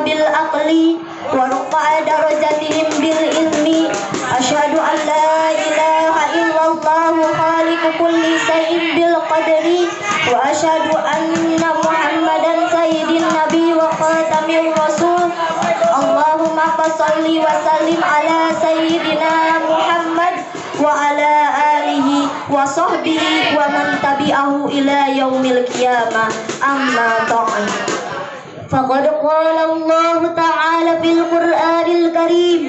بالعقل ورفع درجتهم بالعلم أشهد أن لا إله إلا الله خالق كل شيء بالقدر وأشهد أن محمدا سيد النبي وخاتم الرسول اللهم صل وسلم على سيدنا محمد وعلى آله وصحبه ومن تبعه إلى يوم القيامة أما بعد فقد قال الله تعالى في القرآن الكريم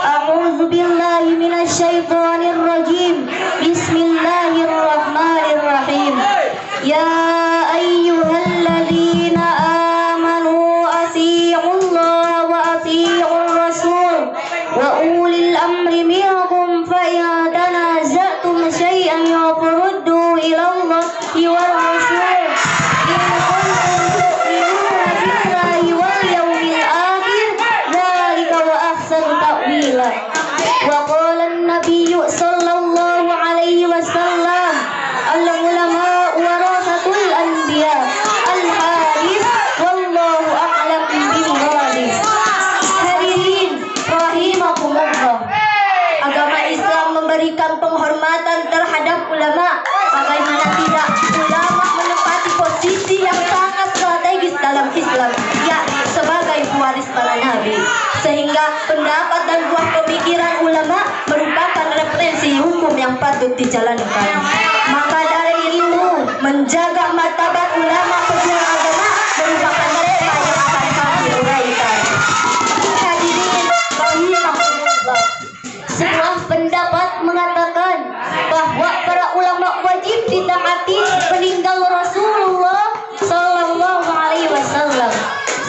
أعوذ بالله من الشيطان الرجيم بسم الله الرحمن الرحيم يا أيها الذين آمنوا أطيعوا الله وأطيعوا الرسول وأولي الأمر منكم فإن تنازعتم شيئا فردوا إلى الله والرسول إن كنتم تؤمنون بالله واليوم الآخر ذلك وأحسن تأويلا وقال النبي صلى الله عليه وسلم العلماء ورثة الأنبياء الحديث والله أعلم بالغالب. Hadirin rahimakumullah, agama Islam memberikan penghormatan terhadap ulama. Bagaimana tidak, ulama menempati posisi yang sangat strategis dalam Islam, yakni sebagai pewaris para nabi, sehingga pendapat dan buah pemikiran ulama merupakan referensi hukum yang patut dijalankan. Maka dari itu menjaga martabat ulama pejuang agama merupakan tema yang akan kami uraikan. Hadirin rahimahumullah, sebuah pendapat mengatakan bahwa para ulama wajib ditaati peninggal Rasulullah sallallahu alaihi wasallam,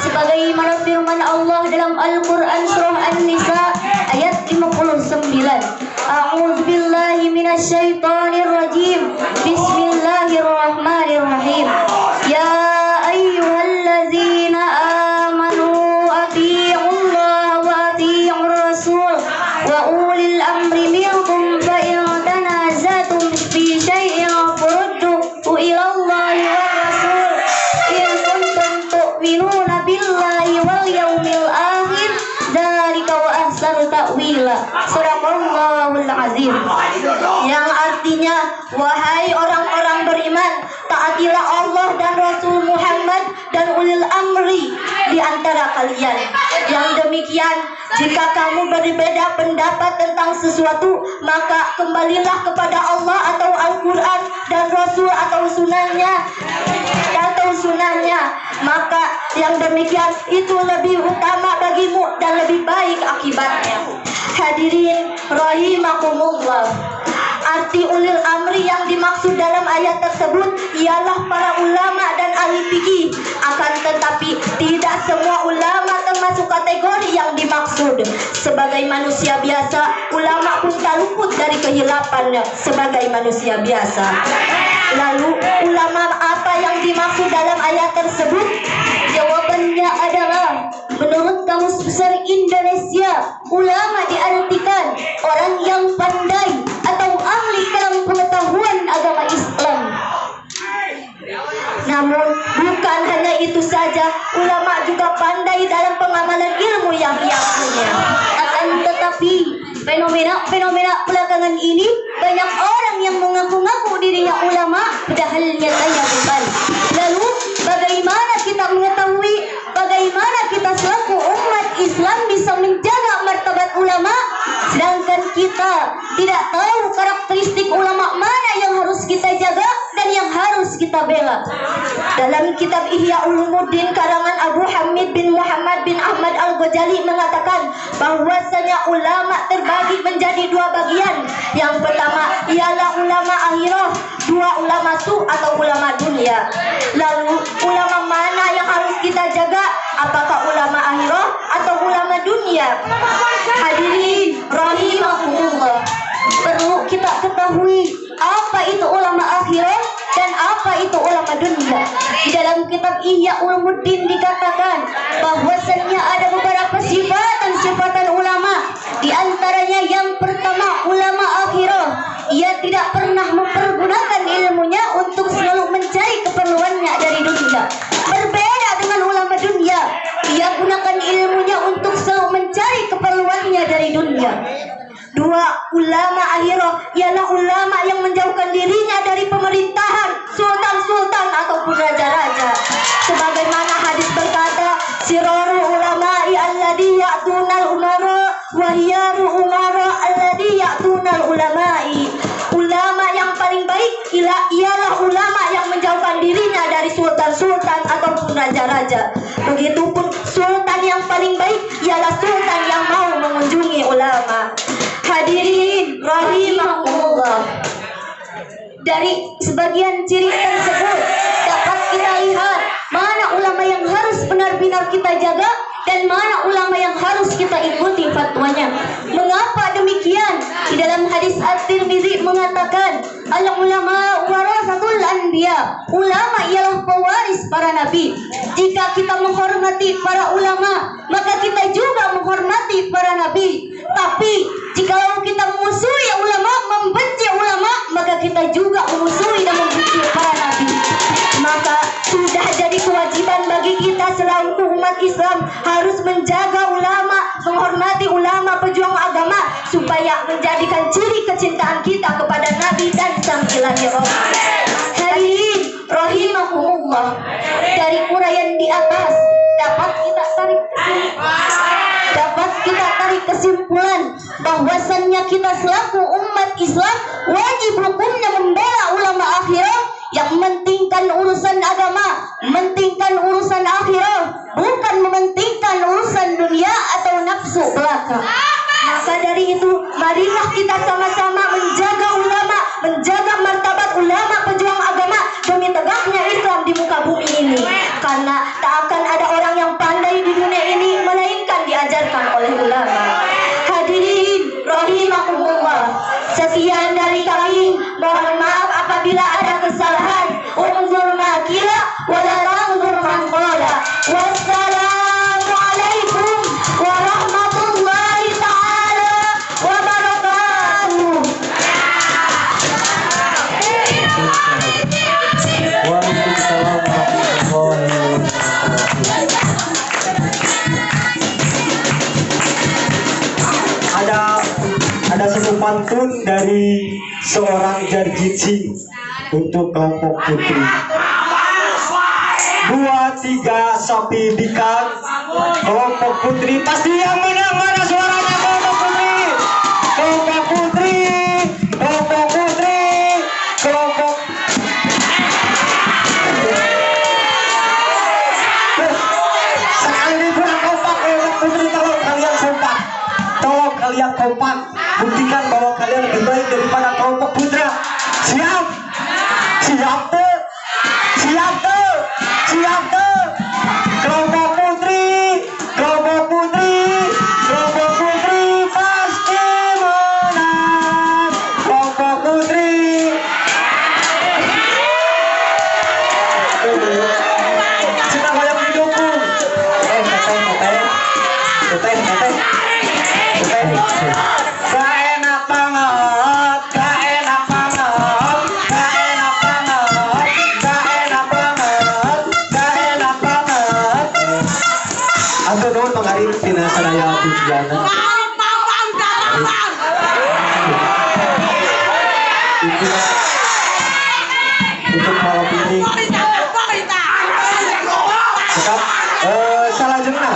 sebagaimana firman Allah dalam Al-Qur'an surah An-Nisa ayat 59. A'udzu billahi minasyaitonir rajim. Bismillahirrahmanirrahim. Ya ayyuhallazina amanu athi'ullaha wa athi'ur rasul wa ulil amri minkum fa in tanazatum fi syai'in farudduhu ila Allahi war rasul in kuntum tu'minuna billahi wal yawmil akhir dzalika wa ahsanu ta'wila. Surahul Azim, yang artinya, wahai orang-orang beriman, taatilah Allah dan Rasul Muhammad dan ulil amri di antara kalian. Yang demikian, jika kamu berbeda pendapat tentang sesuatu, maka kembalilah kepada Allah atau Al-Quran dan Rasul atau sunahnya, maka yang demikian itu lebih utama bagimu dan lebih baik akibatnya. Hadirin rahimakumullah, arti ulil amri yang dimaksud dalam ayat tersebut ialah para ulama dan ahli fikih. Akan tetapi tidak semua ulama termasuk kategori yang dimaksud. Sebagai manusia biasa, ulama pun tak luput dari kehilafannya sebagai manusia biasa. Lalu ulama apa yang dimaksud dalam ayat tersebut? Jawabannya adalah, menurut Kamus Besar Indonesia, ulama diartikan orang yang pandai atau ahli dalam pengetahuan agama Islam. Namun bukan hanya itu saja, ulama juga pandai dalam pengamalan ilmu yang ia punya. Akan tetapi fenomena belakangan ini, banyak orang yang mengaku-ngaku dirinya ulama padahal nyatanya bukan. Lalu bagaimana kita mengetahui, bagaimana kita selaku umat Islam bisa menjaga martabat ulama, sedangkan kita tidak tahu karakteristik ulama mana yang harus kita jaga dan yang harus kita bela. Dalam kitab Ihya Ulumuddin karangan Abu Hamid bin Muhammad bin Ahmad Al-Ghazali mengatakan bahwasanya ulama terbagi menjadi dua bagian. Yang pertama ialah ulama akhirah, dua ulama su atau ulama dunia. Lalu ulama mana yang harus kita jaga? Apakah ulama akhirah atau ulama dunia? Hadirin rahimahumullah, perlu kita ketahui apa itu ulama akhirah dan apa itu ulama dunia. Di dalam kitab Ihya Ulumuddin dikatakan bahwasanya ada beberapa sifatan ulama. Di antaranya yang pertama, ulama akhirah, ia tidak pernah mempergunakan ilmunya untuk selalu mencari keperluannya dari dunia. Berbeda dengan ulama dunia, ia gunakan ialah ulama yang menjauhkan dirinya dari pemerintahan sultan-sultan ataupun raja-raja. Sebagaimana hadis berkata, sirarul ulama'i alladhi ya'tunal umara wa hiyarul umara alladhi ya'tunal ulama'i. Ulama yang paling baik ialah ulama yang menjauhkan dirinya dari sultan-sultan ataupun raja-raja. Begitupun sultan yang paling baik ialah sultan yang mau mengunjungi ulama. Hadirin rahimahumullah, dari sebagian ciri tersebut dapat kita lihat mana ulama yang harus benar-benar kita jaga dan mana ulama yang harus kita ikuti fatwanya. Mengapa demikian? Di dalam hadis At-Tirmizi mengatakan, al-ulama warasatul anbiya. Ulama ialah pewaris para nabi. Jika kita menghormati para ulama, maka kita juga menghormati para nabi. Tapi jikalau kita memusuhi ulama, membenci ulama, maka kita juga memusuhi dan membenci para nabi. Maka sudah jadi kewajiban bagi kita selaku umat Islam harus menjaga ulama, menghormati ulama pejuang agama, supaya menjadikan ciri kecintaan kita kepada Nabi dan Sang Ilahi Rahman. Hadirin rahimahumullah, dari uraian di atas dapat kita tarik kesimpulan bahwasannya kita selaku umat Islam wajib hukumnya membela ulama akhirah yang mementingkan urusan agama, mementingkan urusan akhirah, bukan mementingkan urusan dunia atau nafsu belaka. Maka dari itu, marilah kita sama-sama menjaga ulama, menjaga martabat ulama pejuang agama demi tegaknya Islam di muka bumi ini. Karena tak akan ada orang yang pandai di dunia ini melainkan diajarkan oleh ulama. Hadirin rahimahumullah, sekian dari kami. Mohon maaf apabila ada kesalahan. Unzur ma qila wa la tanzur man qala. Wassalamu alaikum warahmatullahi ta'ala wabarakatuh. Waalaikumsalam warahmatullahi wabarakatuh. Ada satu pantun dari seorang Jarjitsi untuk kelompok putri. 2-3 sapi bikang, kelompok putri pasti yang menang. Mana suaranya kelompok putri? Kelompok putri, kelompok putri, kelompok. Sekali ini kurang kompak kelompok putri, tolong kalian kompak. Tolong kalian kompak, buktikan bahwa kalian lebih baik daripada kelompok putra. Siap? Siap tuh? Siap tuh? Siap tuh? Kelompok putri, kelompok putri, kelompok putri pasti menang. Kelompok putri. Siapa yang didukung? Gak enak banget, gak enak banget, gak enak banget, gak enak banget, gak enak banget. Aku nuhun mengarim tina sadaya tujuanan. Untuk malam ini. Sekap, salah jenah.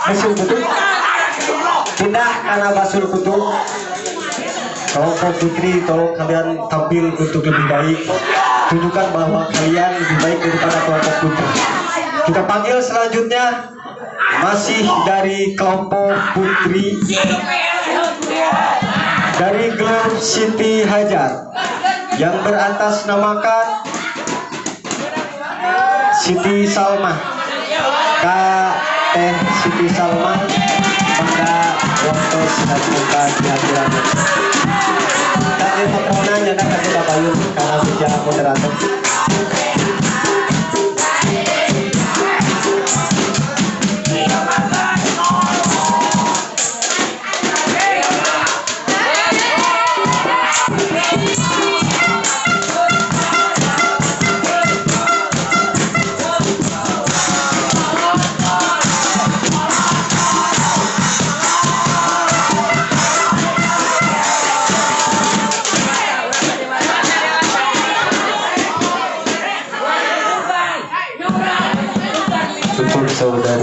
Masih betul. Pindah karena basul kutu. Kelompok putri, tolong kalian tampil untuk lebih baik. Tunjukkan bahwa kalian lebih baik daripada kelompok putri. Kita panggil selanjutnya masih dari kelompok putri dari grup Siti Hajar yang beratasnamakan Siti Salma. Kak Teh Siti Salma, maka waktu sudah buka di hadiran. Dan informasinya nyata kasih Bapak Yun karena bicara moderator. dari